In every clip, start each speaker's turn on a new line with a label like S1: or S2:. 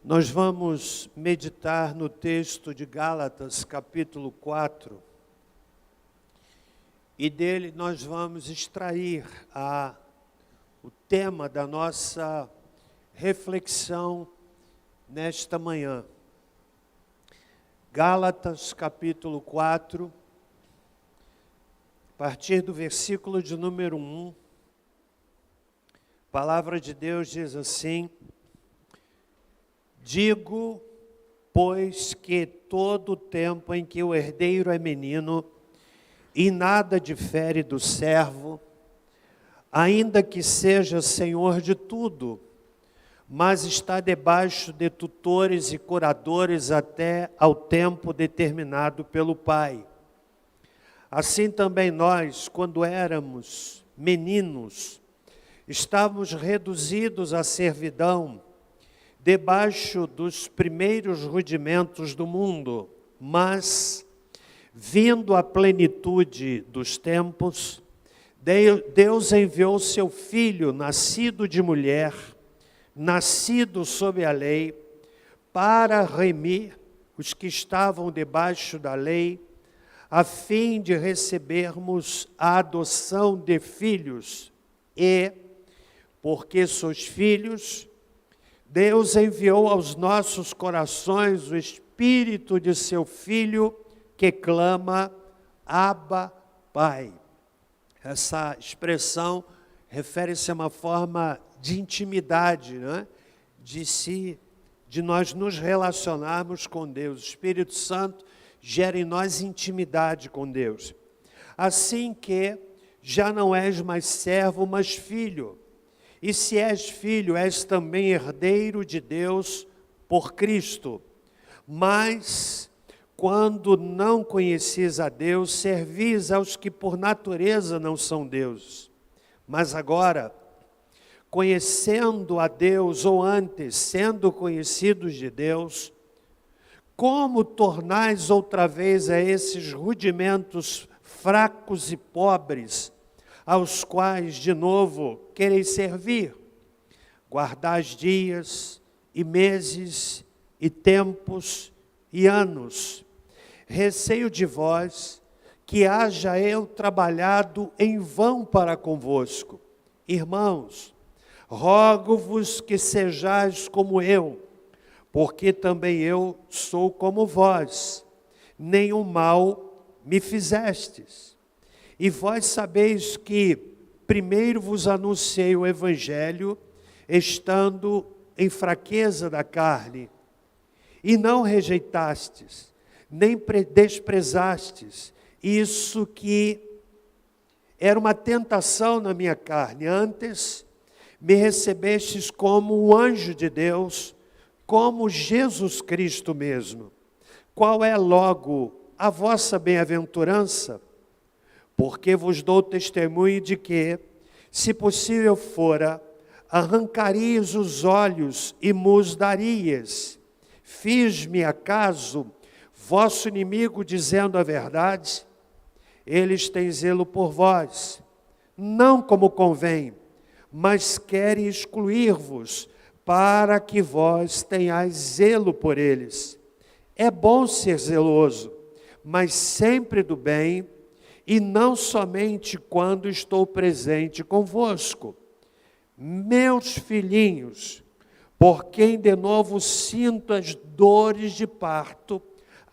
S1: Nós vamos meditar no texto de Gálatas, capítulo 4, e dele nós vamos extrair o tema da nossa reflexão nesta manhã. Gálatas, capítulo 4, a partir do versículo de número 1, a palavra de Deus diz assim: Digo, pois, que todo o tempo em que o herdeiro é menino, e nada difere do servo, ainda que seja senhor de tudo, mas está debaixo de tutores e curadores até ao tempo determinado pelo Pai. Assim também nós, quando éramos meninos, estávamos reduzidos à servidão, debaixo dos primeiros rudimentos do mundo, mas, vindo a plenitude dos tempos, Deus enviou seu Filho, nascido de mulher, nascido sob a lei, para remir os que estavam debaixo da lei, a fim de recebermos a adoção de filhos. E, porque sois filhos, Deus enviou aos nossos corações o Espírito de seu Filho, que clama, Abba, Pai. Essa expressão refere-se a uma forma de intimidade, né? De nós nos relacionarmos com Deus. O Espírito Santo gera em nós intimidade com Deus. Assim que já não és mais servo, mas filho. E se és filho, és também herdeiro de Deus por Cristo. Mas, quando não conhecis a Deus, servis aos que por natureza não são deuses. Mas agora, conhecendo a Deus, ou antes, sendo conhecidos de Deus, como tornais outra vez a esses rudimentos fracos e pobres, aos quais, de novo, quereis servir? Guardais dias, e meses, e tempos, e anos. Receio de vós, que haja eu trabalhado em vão para convosco. Irmãos, rogo-vos que sejais como eu, porque também eu sou como vós. Nenhum mal me fizestes. E vós sabeis que primeiro vos anunciei o Evangelho, estando em fraqueza da carne, e não rejeitastes, nem desprezastes isso que era uma tentação na minha carne. Antes, me recebestes como um anjo de Deus, como Jesus Cristo mesmo. Qual é, logo, a vossa bem-aventurança? Porque vos dou testemunho de que, se possível fora, arrancarias os olhos e mos darias. Fiz-me acaso vosso inimigo dizendo a verdade? Eles têm zelo por vós, não como convém, mas querem excluir-vos, para que vós tenhais zelo por eles. É bom ser zeloso, mas sempre do bem, e não somente quando estou presente convosco. Meus filhinhos, por quem de novo sinto as dores de parto,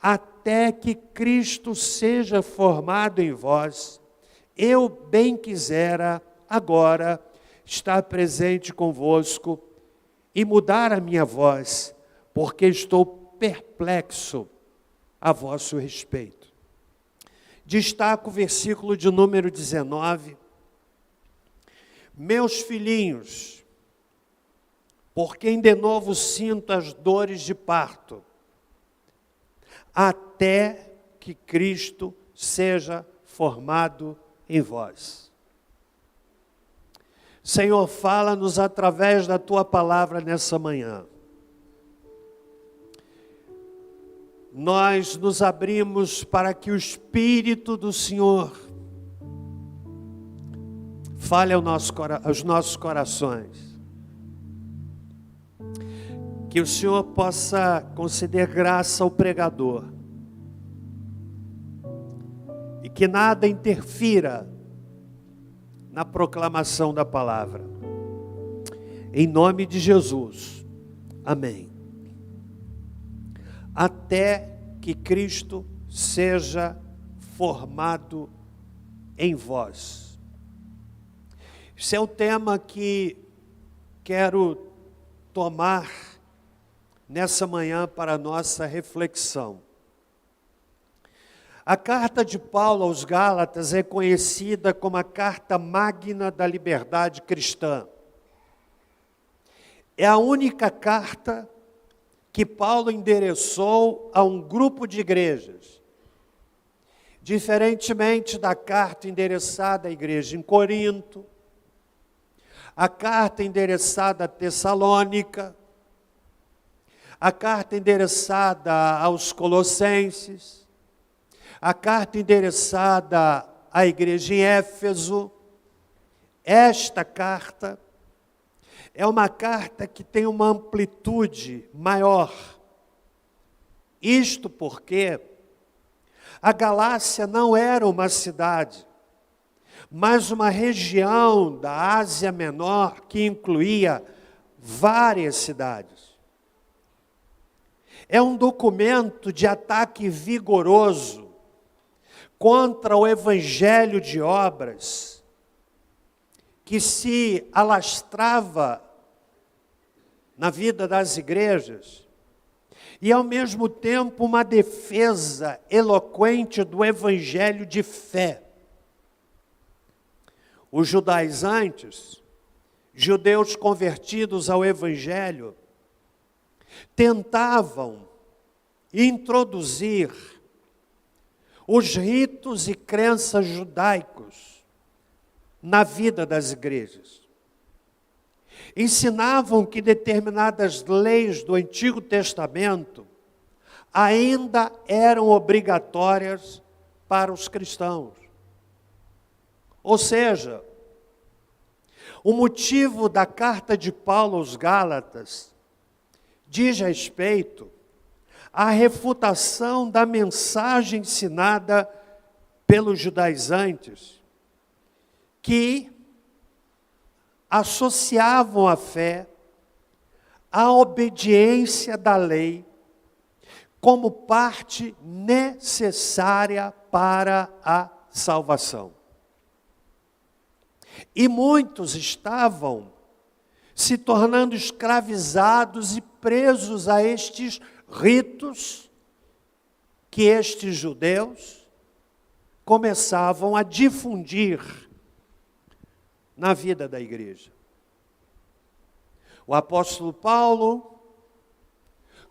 S1: até que Cristo seja formado em vós, eu bem quisera agora estar presente convosco e mudar a minha voz, porque estou perplexo a vosso respeito. Destaco o versículo de número 19. Meus filhinhos, por quem de novo sinto as dores de parto, até que Cristo seja formado em vós. Senhor, fala-nos através da Tua palavra nessa manhã. Nós nos abrimos para que o Espírito do Senhor fale aos nossos corações. Que o Senhor possa conceder graça ao pregador. E que nada interfira na proclamação da palavra. Em nome de Jesus. Amém. Até que Cristo seja formado em vós. Esse é o tema que quero tomar nessa manhã para a nossa reflexão. A carta de Paulo aos Gálatas é conhecida como a carta magna da liberdade cristã. É a única carta que Paulo endereçou a um grupo de igrejas. Diferentemente da carta endereçada à igreja em Corinto, a carta endereçada a Tessalônica, a carta endereçada aos Colossenses, a carta endereçada à igreja em Éfeso, esta carta é uma carta que tem uma amplitude maior. Isto porque a Galácia não era uma cidade, mas uma região da Ásia Menor que incluía várias cidades. É um documento de ataque vigoroso contra o evangelho de obras que se alastrava na vida das igrejas e, ao mesmo tempo, uma defesa eloquente do evangelho de fé. Os judaizantes, judeus convertidos ao evangelho, tentavam introduzir os ritos e crenças judaicos na vida das igrejas. Ensinavam que determinadas leis do Antigo Testamento ainda eram obrigatórias para os cristãos. Ou seja, o motivo da carta de Paulo aos Gálatas diz respeito à refutação da mensagem ensinada pelos judaizantes, que associavam a fé à obediência da lei como parte necessária para a salvação. E muitos estavam se tornando escravizados e presos a estes ritos que estes judeus começavam a difundir na vida da igreja. O apóstolo Paulo,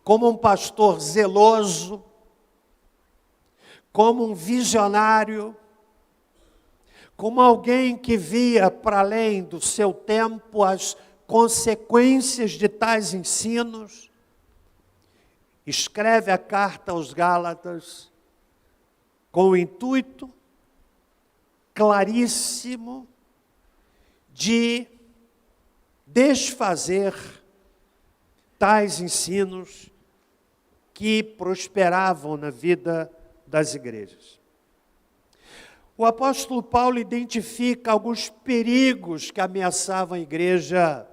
S1: como um pastor zeloso, como um visionário, como alguém que via para além do seu tempo as consequências de tais ensinos, escreve a carta aos Gálatas com o intuito claríssimo de desfazer tais ensinos que prosperavam na vida das igrejas. O apóstolo Paulo identifica alguns perigos que ameaçavam a igreja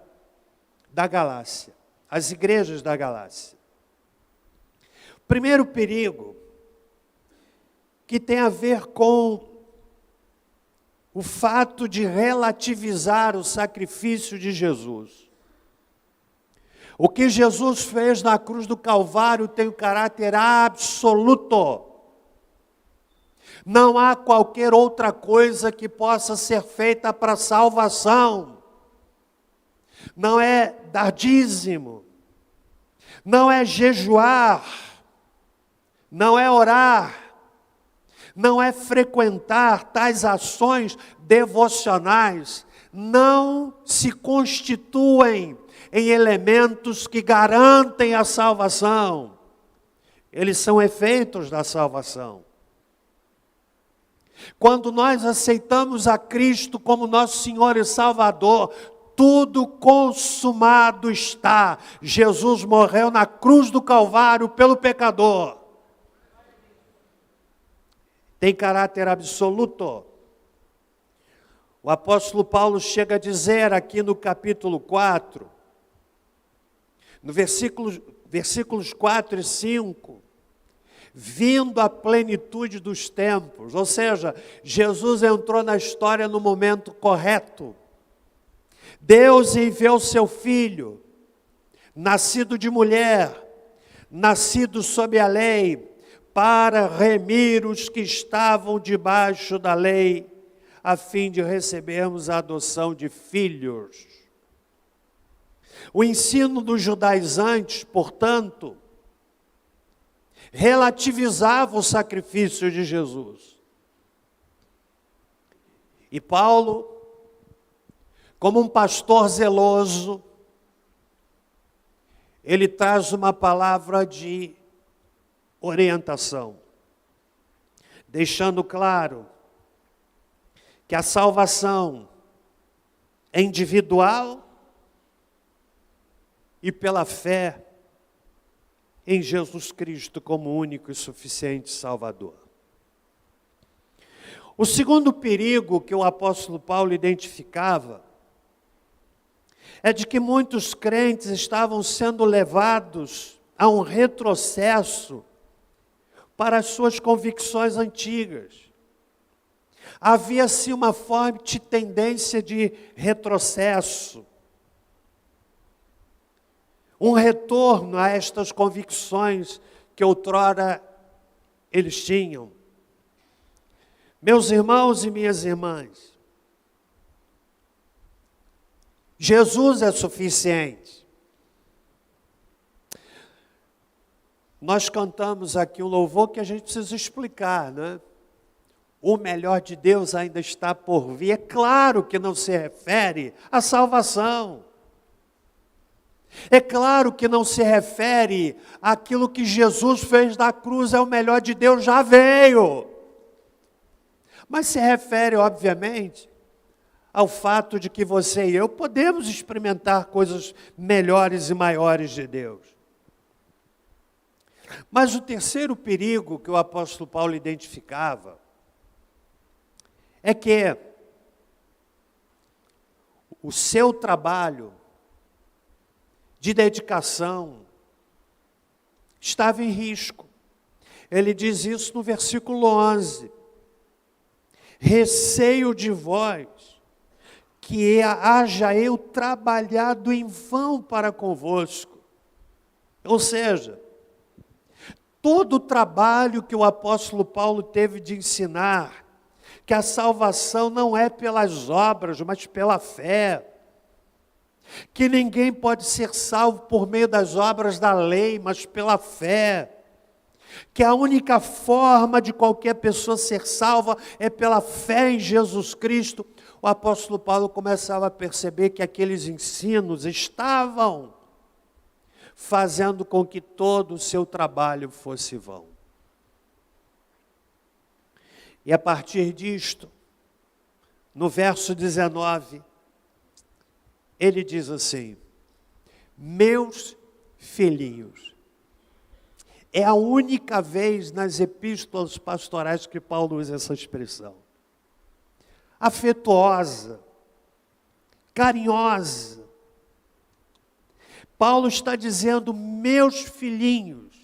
S1: da Galácia, as igrejas da Galácia. O primeiro perigo, que tem a ver com o fato de relativizar o sacrifício de Jesus. O que Jesus fez na cruz do Calvário tem um caráter absoluto. Não há qualquer outra coisa que possa ser feita para salvação. Não é dar dízimo, não é jejuar, não é orar, não é frequentar tais ações devocionais, não se constituem em elementos que garantem a salvação. Eles são efeitos da salvação. Quando nós aceitamos a Cristo como nosso Senhor e Salvador, tudo consumado está. Jesus morreu na cruz do Calvário pelo pecador. Tem caráter absoluto. O apóstolo Paulo chega a dizer aqui no capítulo 4, no versículos 4 e 5, vindo à plenitude dos tempos, ou seja, Jesus entrou na história no momento correto. Deus enviou seu Filho, nascido de mulher, nascido sob a lei, para remir os que estavam debaixo da lei, a fim de recebermos a adoção de filhos. O ensino dos judaizantes, portanto, relativizava o sacrifício de Jesus. E Paulo, como um pastor zeloso, ele traz uma palavra de orientação, deixando claro que a salvação é individual e pela fé em Jesus Cristo como único e suficiente Salvador. O segundo perigo que o apóstolo Paulo identificava é de que muitos crentes estavam sendo levados a um retrocesso para as suas convicções antigas. Havia-se uma forte tendência de retrocesso, um retorno a estas convicções que outrora eles tinham. Meus irmãos e minhas irmãs, Jesus é suficiente. Nós cantamos aqui um louvor que a gente precisa explicar, né? O melhor de Deus ainda está por vir. É claro que não se refere à salvação. É claro que não se refere àquilo que Jesus fez na cruz, é o melhor de Deus, já veio. Mas se refere, obviamente, ao fato de que você e eu podemos experimentar coisas melhores e maiores de Deus. Mas o terceiro perigo que o apóstolo Paulo identificava é que o seu trabalho de dedicação estava em risco. Ele diz isso no versículo 11. Receio de vós, que haja eu trabalhado em vão para convosco. Ou seja, todo o trabalho que o apóstolo Paulo teve de ensinar, que a salvação não é pelas obras, mas pela fé, que ninguém pode ser salvo por meio das obras da lei, mas pela fé, que a única forma de qualquer pessoa ser salva é pela fé em Jesus Cristo. O apóstolo Paulo começava a perceber que aqueles ensinos estavam fazendo com que todo o seu trabalho fosse vão. E a partir disto, no verso 19, ele diz assim: meus filhinhos. É a única vez nas epístolas pastorais que Paulo usa essa expressão. Afetuosa, carinhosa. Paulo está dizendo, meus filhinhos,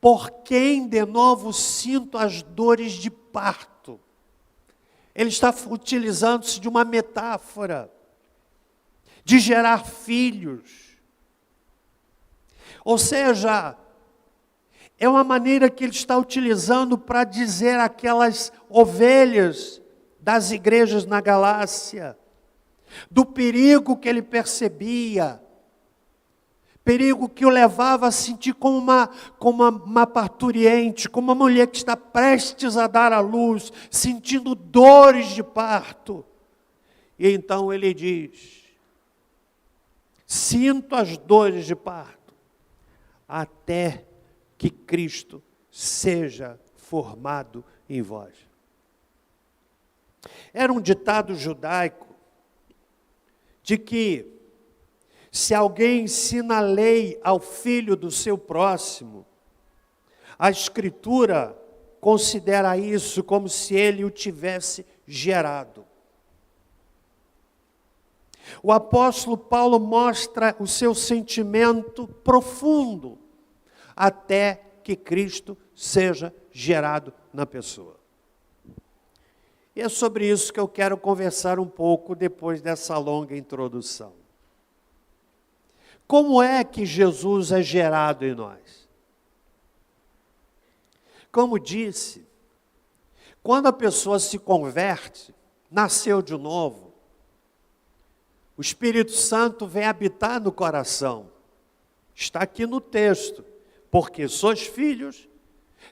S1: por quem de novo sinto as dores de parto. Ele está utilizando-se de uma metáfora de gerar filhos. Ou seja, é uma maneira que ele está utilizando para dizer àquelas ovelhas das igrejas na Galácia, do perigo que ele percebia, perigo que o levava a sentir como uma parturiente, como uma mulher que está prestes a dar à luz, sentindo dores de parto. E então ele diz, sinto as dores de parto, até que Cristo seja formado em vós. Era um ditado judaico de que se alguém ensina a lei ao filho do seu próximo, a Escritura considera isso como se ele o tivesse gerado. O apóstolo Paulo mostra o seu sentimento profundo até que Cristo seja gerado na pessoa. E é sobre isso que eu quero conversar um pouco depois dessa longa introdução. Como é que Jesus é gerado em nós? Como disse, quando a pessoa se converte, nasceu de novo, o Espírito Santo vem habitar no coração. Está aqui no texto. Porque sois filhos,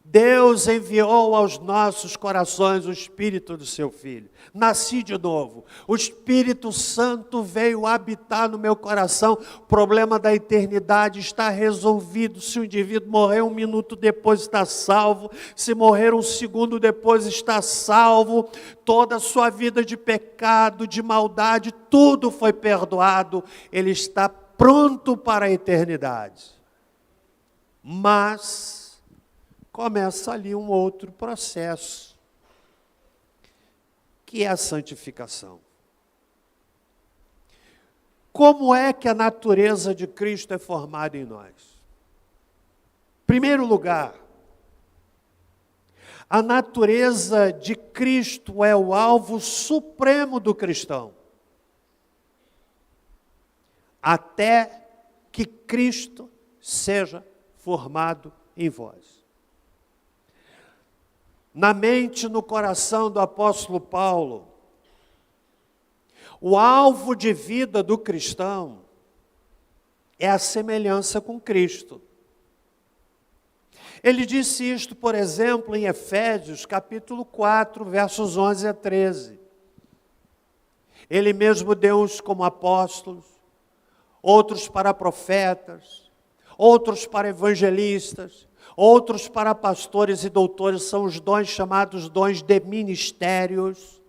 S1: Deus enviou aos nossos corações o Espírito do seu Filho. Nasci de novo. O Espírito Santo veio habitar no meu coração. O problema da eternidade está resolvido. Se o indivíduo morrer 1 minuto depois, está salvo. Se morrer 1 segundo depois, está salvo. Toda a sua vida de pecado, de maldade, tudo foi perdoado. Ele está pronto para a eternidade. Mas começa ali um outro processo, que é a santificação. Como é que a natureza de Cristo é formada em nós? Em primeiro lugar, a natureza de Cristo é o alvo supremo do cristão. Até que Cristo seja formado em vós. Na mente e no coração do apóstolo Paulo, o alvo de vida do cristão é a semelhança com Cristo. Ele disse isto, por exemplo, em Efésios, capítulo 4, versos 11 a 13. Ele mesmo deu uns como apóstolos, outros para profetas, outros para evangelistas, outros para pastores e doutores. São os dons chamados dons de ministérios,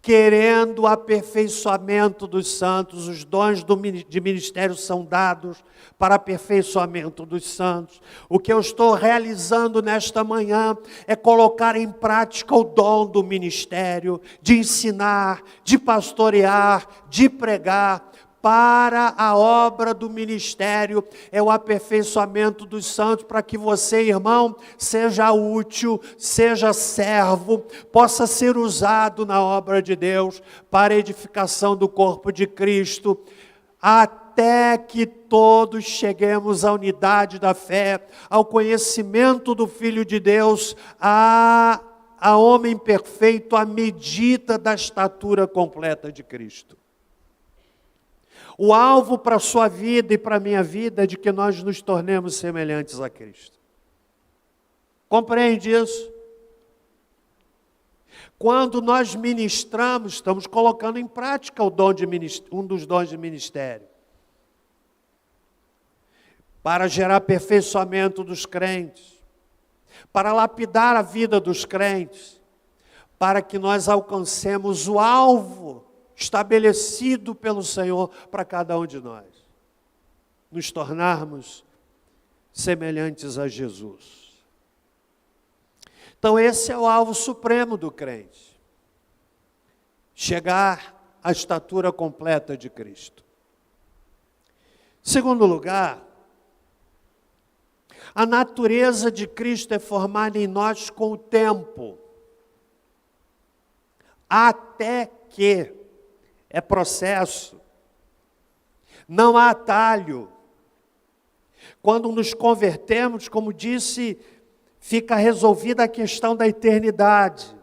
S1: querendo o aperfeiçoamento dos santos. Os dons de ministério são dados para aperfeiçoamento dos santos. O que eu estou realizando nesta manhã é colocar em prática o dom do ministério, de ensinar, de pastorear, de pregar. Para a obra do ministério, é o aperfeiçoamento dos santos, para que você, irmão, seja útil, seja servo, possa ser usado na obra de Deus, para a edificação do corpo de Cristo, até que todos cheguemos à unidade da fé, ao conhecimento do Filho de Deus, a homem perfeito, à medida da estatura completa de Cristo. O alvo para a sua vida e para a minha vida é de que nós nos tornemos semelhantes a Cristo. Compreende isso? Quando nós ministramos, estamos colocando em prática um dos dons de ministério. Para gerar aperfeiçoamento dos crentes, para lapidar a vida dos crentes, para que nós alcancemos o alvo estabelecido pelo Senhor para cada um de nós. Nos tornarmos semelhantes a Jesus. Então esse é o alvo supremo do crente. Chegar à estatura completa de Cristo. Segundo lugar, a natureza de Cristo é formada em nós com o tempo. Até que é processo, não há atalho. Quando nos convertemos, como disse, fica resolvida a questão da eternidade.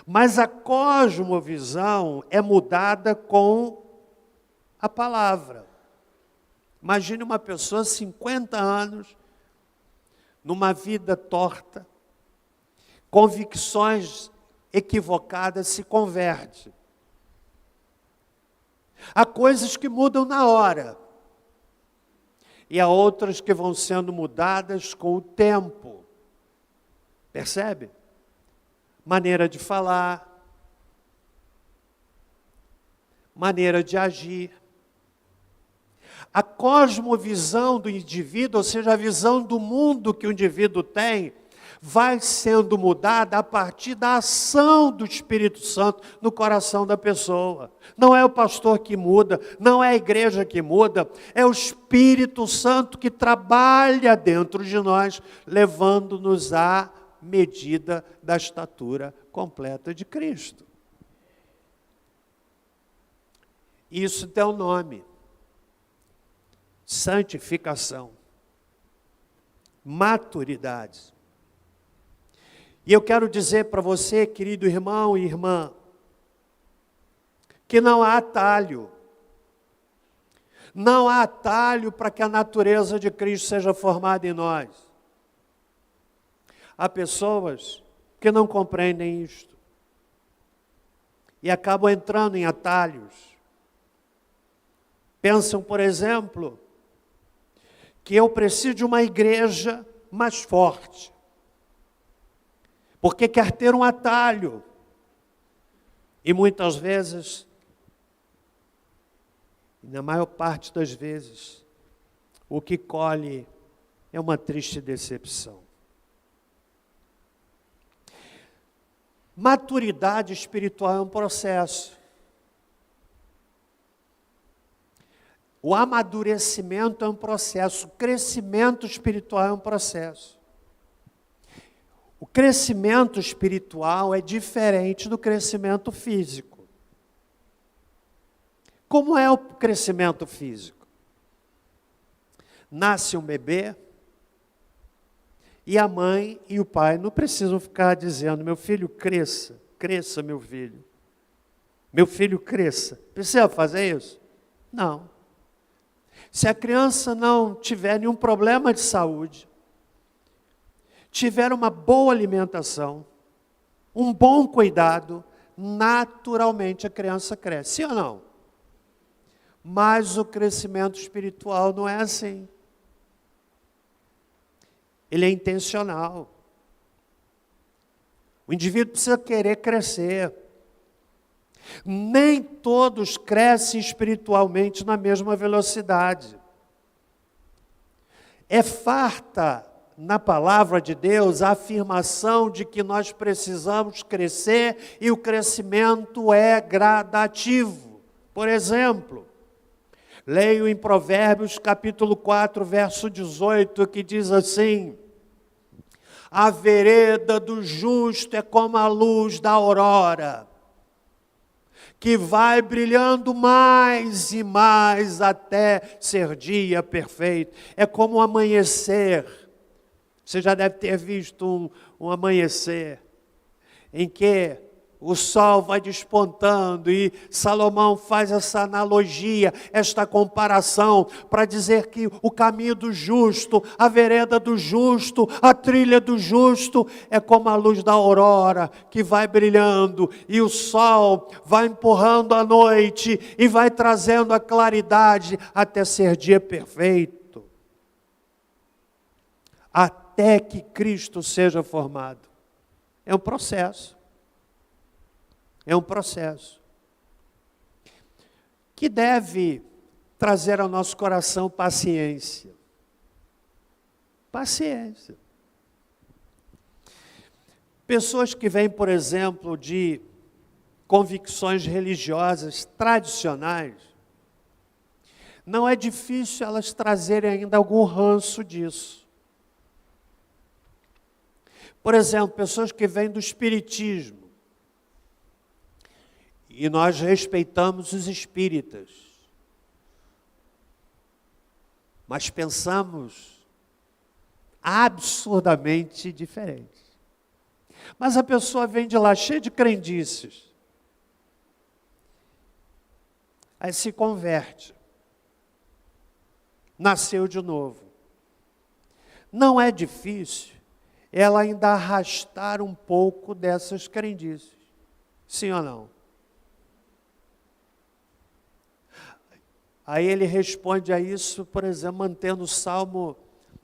S1: Mas a cosmovisão é mudada com a palavra. Imagine uma pessoa, 50 anos, numa vida torta, convicções equivocadas, se converte. Há coisas que mudam na hora, e há outras que vão sendo mudadas com o tempo. Percebe? Maneira de falar, maneira de agir. A cosmovisão do indivíduo, ou seja, a visão do mundo que o indivíduo tem, vai sendo mudada a partir da ação do Espírito Santo no coração da pessoa. Não é o pastor que muda, não é a igreja que muda, é o Espírito Santo que trabalha dentro de nós, levando-nos à medida da estatura completa de Cristo. Isso tem um nome: santificação, maturidade. E eu quero dizer para você, querido irmão e irmã, que não há atalho. Não há atalho para que a natureza de Cristo seja formada em nós. Há pessoas que não compreendem isto e acabam entrando em atalhos. Pensam, por exemplo, que eu preciso de uma igreja mais forte, porque quer ter um atalho. E muitas vezes, na maior parte das vezes, o que colhe é uma triste decepção. Maturidade espiritual é um processo. O amadurecimento é um processo, o crescimento espiritual é um processo. O crescimento espiritual é diferente do crescimento físico. Como é o crescimento físico? Nasce um bebê e a mãe e o pai não precisam ficar dizendo: meu filho cresça, cresça meu filho cresça. Precisa fazer isso? Não. Se a criança não tiver nenhum problema de saúde, tiver uma boa alimentação, um bom cuidado, naturalmente a criança cresce. Sim ou não? Mas o crescimento espiritual não é assim. Ele é intencional. O indivíduo precisa querer crescer. Nem todos crescem espiritualmente na mesma velocidade. É farta na palavra de Deus a afirmação de que nós precisamos crescer e o crescimento é gradativo. Por exemplo, leio em Provérbios capítulo 4, verso 18, que diz assim: a vereda do justo é como a luz da aurora, que vai brilhando mais e mais até ser dia perfeito. É como o amanhecer. Você já deve ter visto um amanhecer em que o sol vai despontando, e Salomão faz essa analogia, esta comparação, para dizer que o caminho do justo, a vereda do justo, a trilha do justo, é como a luz da aurora, que vai brilhando, e o sol vai empurrando a noite, e vai trazendo a claridade, até ser dia perfeito. Até que Cristo seja formado. É um processo. É um processo que deve trazer ao nosso coração paciência. Paciência. Pessoas que vêm, por exemplo, de convicções religiosas tradicionais, não é difícil elas trazerem ainda algum ranço disso. Por exemplo, pessoas que vêm do espiritismo. E nós respeitamos os espíritas, mas pensamos absurdamente diferente. Mas a pessoa vem de lá cheia de crendices, aí se converte, nasceu de novo. Não é difícil ela ainda arrastar um pouco dessas crendices, sim ou não? Aí ele responde a isso, por exemplo, mantendo o Salmo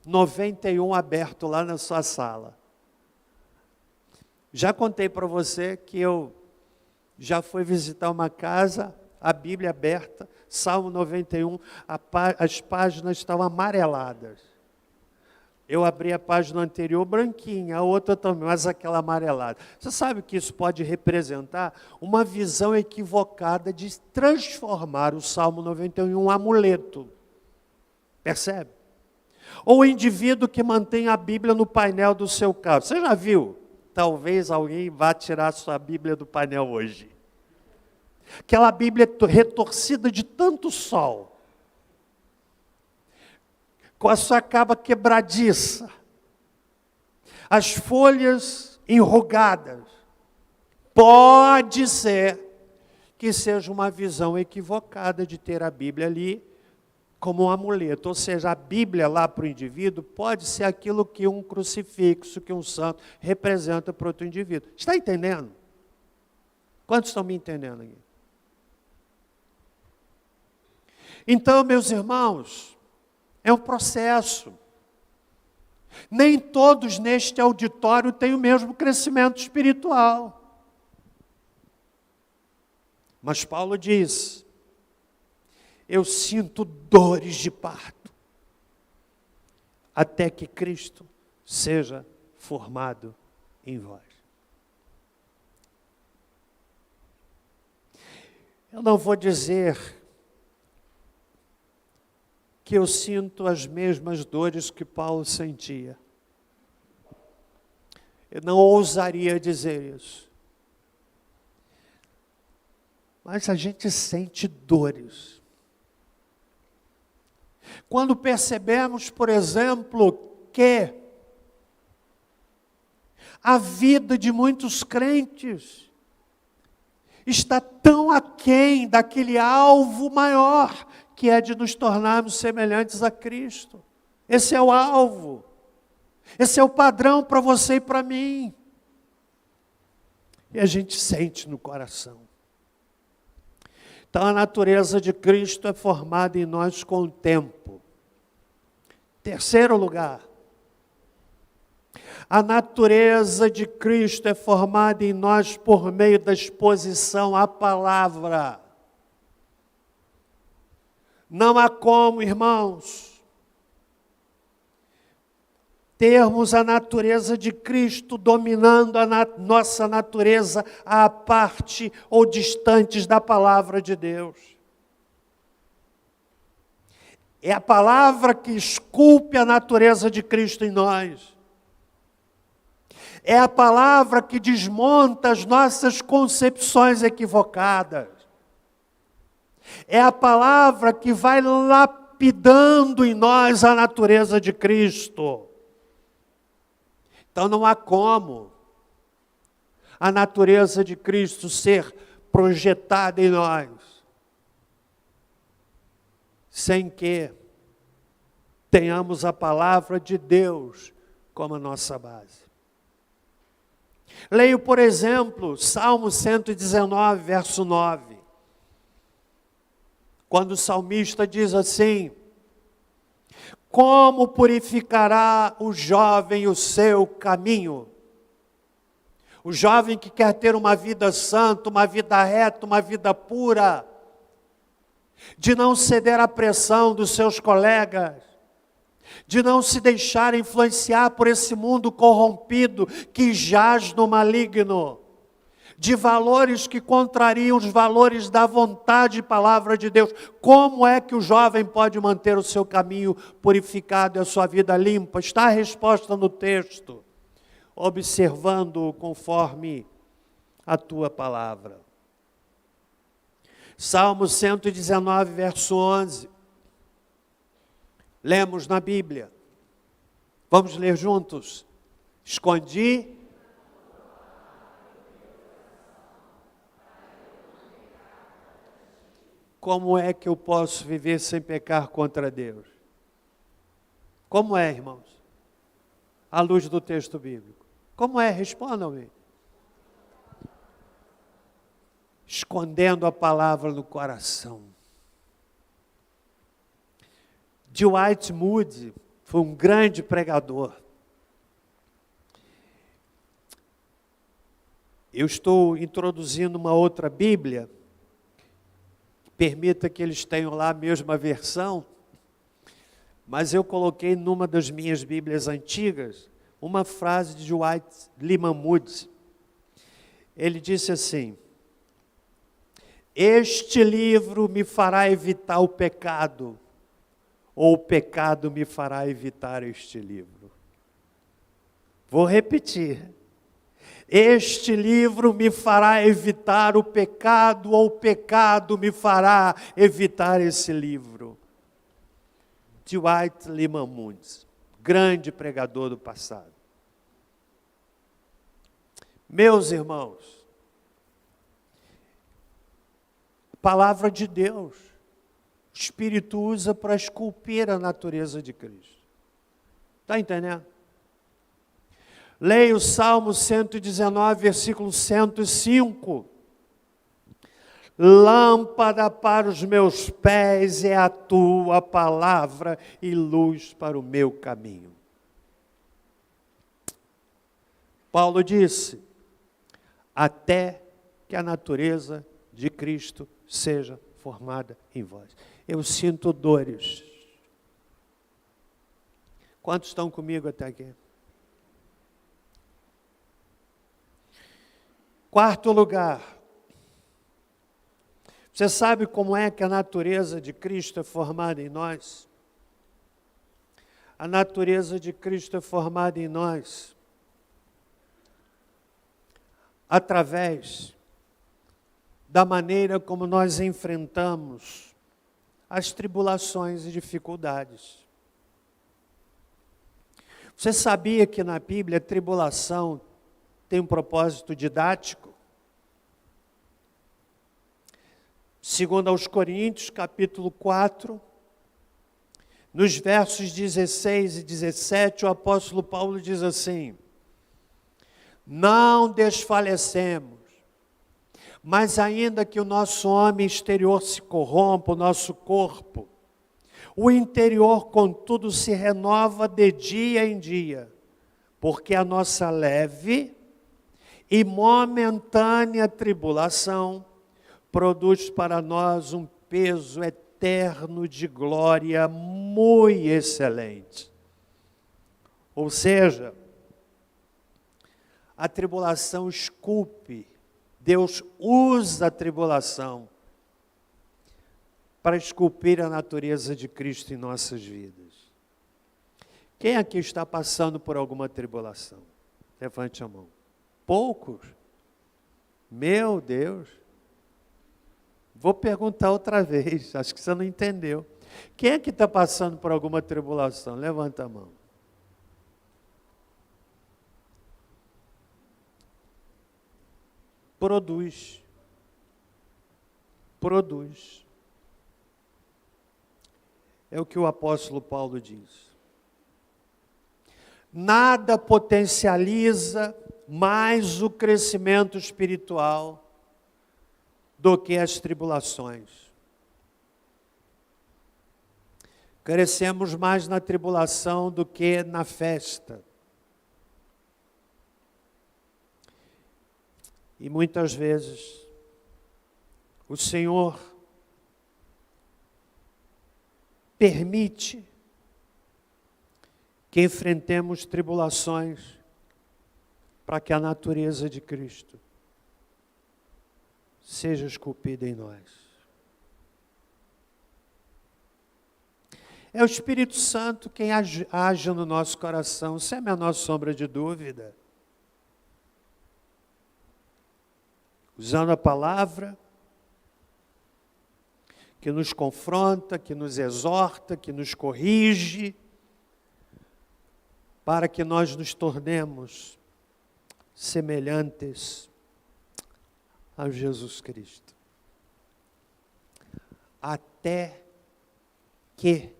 S1: 91 aberto lá na sua sala. Já contei para você que eu já fui visitar uma casa a Bíblia aberta, Salmo 91, as páginas estavam amareladas. Eu abri a página anterior branquinha, a outra também, mas aquela amarelada. Você sabe que isso pode representar uma visão equivocada de transformar o Salmo 91 em um amuleto. Percebe? Ou o indivíduo que mantém a Bíblia no painel do seu carro. Você já viu? Talvez alguém vá tirar a sua Bíblia do painel hoje. Aquela Bíblia retorcida de tanto sol, com a sua capa quebradiça, as folhas enrugadas. Pode ser que seja uma visão equivocada de ter a Bíblia ali como um amuleto. Ou seja, a Bíblia lá para o indivíduo pode ser aquilo que um crucifixo, que um santo representa para outro indivíduo. Está entendendo? Quantos estão me entendendo aqui? Então, meus irmãos, é um processo. Nem todos neste auditório têm o mesmo crescimento espiritual. Mas Paulo diz: eu sinto dores de parto, até que Cristo seja formado em vós. Eu não vou dizer que eu sinto as mesmas dores que Paulo sentia. Eu não ousaria dizer isso. Mas a gente sente dores. Quando percebemos, por exemplo, que a vida de muitos crentes está tão aquém daquele alvo maior, que é de nos tornarmos semelhantes a Cristo. Esse é o alvo. Esse é o padrão para você e para mim. E a gente sente no coração. Então a natureza de Cristo é formada em nós com o tempo. Terceiro lugar, a natureza de Cristo é formada em nós por meio da exposição à palavra. Não há como, irmãos, termos a natureza de Cristo dominando a nossa natureza à parte ou distantes da palavra de Deus. É a palavra que esculpe a natureza de Cristo em nós. É a palavra que desmonta as nossas concepções equivocadas. É a palavra que vai lapidando em nós a natureza de Cristo. Então não há como a natureza de Cristo ser projetada em nós sem que tenhamos a palavra de Deus como a nossa base. Leio, por exemplo, Salmo 119, verso 9. Quando o salmista diz assim: como purificará o jovem o seu caminho? O jovem que quer ter uma vida santa, uma vida reta, uma vida pura, de não ceder à pressão dos seus colegas, de não se deixar influenciar por esse mundo corrompido que jaz no maligno, de valores que contrariam os valores da vontade e palavra de Deus. Como é que o jovem pode manter o seu caminho purificado e a sua vida limpa? Está a resposta no texto, observando conforme a tua palavra. Salmo 119, verso 11. Lemos na Bíblia. Vamos ler juntos. Escondi como é que eu posso viver sem pecar contra Deus? Como é, irmãos? À luz do texto bíblico. Como é? Respondam-me. Escondendo a palavra no coração. Dwight Moody foi um grande pregador. Eu estou introduzindo uma outra Bíblia, Permita que eles tenham lá a mesma versão, mas eu coloquei numa das minhas Bíblias antigas uma frase de Dwight Lyman Moody. Ele disse assim: este livro me fará evitar o pecado, ou o pecado me fará evitar este livro. Vou repetir. Este livro me fará evitar o pecado, ou o pecado me fará evitar esse livro. Dwight Lyman Moody, grande pregador do passado. Meus irmãos, a palavra de Deus, o Espírito usa para esculpir a natureza de Cristo. Está entendendo? Leia o Salmo 119, versículo 105. Lâmpada para os meus pés é a tua palavra e luz para o meu caminho. Paulo disse: até que a natureza de Cristo seja formada em vós. Eu sinto dores. Quantos estão comigo até aqui? Quarto lugar. Você sabe como é que a natureza de Cristo é formada em nós? A natureza de Cristo é formada em nós através da maneira como nós enfrentamos as tribulações e dificuldades. Você sabia que na Bíblia a tribulação tem um propósito didático? Segundo aos Coríntios, capítulo 4, nos versos 16 e 17, o apóstolo Paulo diz assim: não desfalecemos, mas ainda que o nosso homem exterior se corrompa, o nosso corpo, o interior, contudo, se renova de dia em dia, porque a nossa leve e momentânea tribulação produz para nós um peso eterno de glória muito excelente. Ou seja, a tribulação esculpe, Deus usa a tribulação para esculpir a natureza de Cristo em nossas vidas. Quem aqui está passando por alguma tribulação? Levante a mão. Poucos? Meu Deus! Vou perguntar outra vez, acho que você não entendeu. Quem é que está passando por alguma tribulação? Levanta a mão. Produz. É o que o apóstolo Paulo diz. Nada potencializa mais o crescimento espiritual do que as tribulações. Crescemos mais na tribulação do que na festa. E muitas vezes o Senhor permite que enfrentemos tribulações para que a natureza de Cristo seja esculpida em nós. É o Espírito Santo quem age no nosso coração, sem a menor sombra de dúvida. Usando a palavra que nos confronta, que nos exorta, que nos corrige, para que nós nos tornemos semelhantes a Jesus Cristo. Até que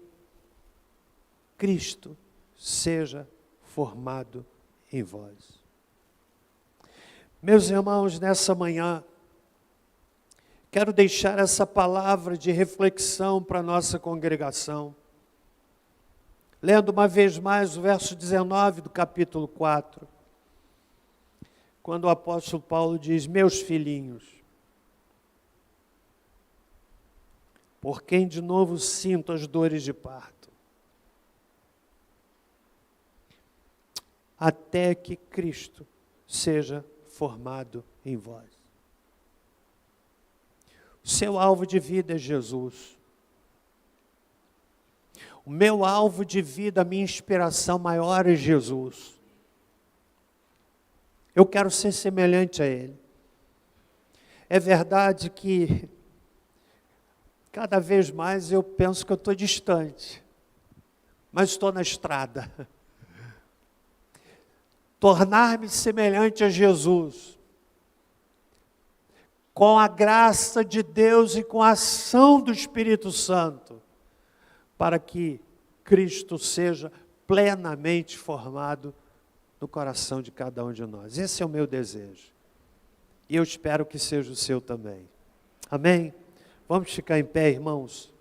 S1: Cristo seja formado em vós. Meus irmãos, nessa manhã, quero deixar essa palavra de reflexão para a nossa congregação. Lendo uma vez mais o verso 19 do capítulo 4. Quando o apóstolo Paulo diz: meus filhinhos, por quem de novo sinto as dores de parto, até que Cristo seja formado em vós. O seu alvo de vida é Jesus. O meu alvo de vida, a minha inspiração maior é Jesus. Eu quero ser semelhante a Ele. É verdade que cada vez mais eu penso que eu estou distante, mas estou na estrada. Tornar-me semelhante a Jesus, com a graça de Deus e com a ação do Espírito Santo, para que Cristo seja plenamente formado no coração de cada um de nós. Esse é o meu desejo. E eu espero que seja o seu também. Amém? Vamos ficar em pé, irmãos?